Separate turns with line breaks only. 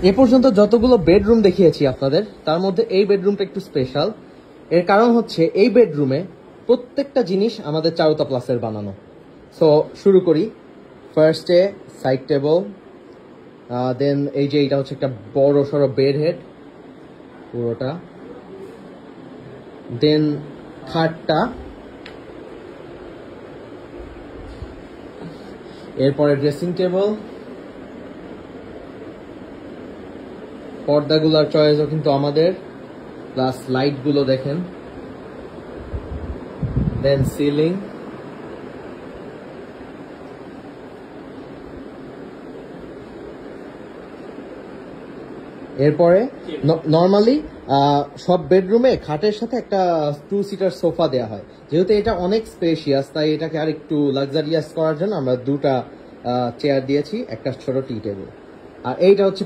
এ পর্যন্ত যতগুলো বেডরুম দেখিয়েছি আপনাদের, তার মধ্যে এই বেডরুমটা একটু স্পেশাল। এর কারণ হচ্ছে এই বেডরুমে প্রত্যেকটা জিনিস আমাদের চারুতা প্লাসের বানানো। সো শুরু করি। ফার্স্টে সাইড টেবল, দেন এই যে এটা হচ্ছে একটা বড় সড়ো বেড হেড পুরোটা, দেন খাটটা, এরপরে ড্রেসিং টেবল, পর্দাগুলোর চয়েসও কিন্তু আমাদের, প্লাস লাইটগুলো দেখেন, দেন সিলিং, এরপরে নর্মালি সব বেডরুমে খাটের সাথে একটা 2 সিটার সোফা দেওয়া হয়। যেহেতু এটা অনেক স্পেশিয়াস, তাই এটাকে আর একটু লাক্সারিয়াস করার জন্য আমরা 2টা চেয়ার দিয়েছি, একটা ছোট টি টেবিল। আর এইটা হচ্ছে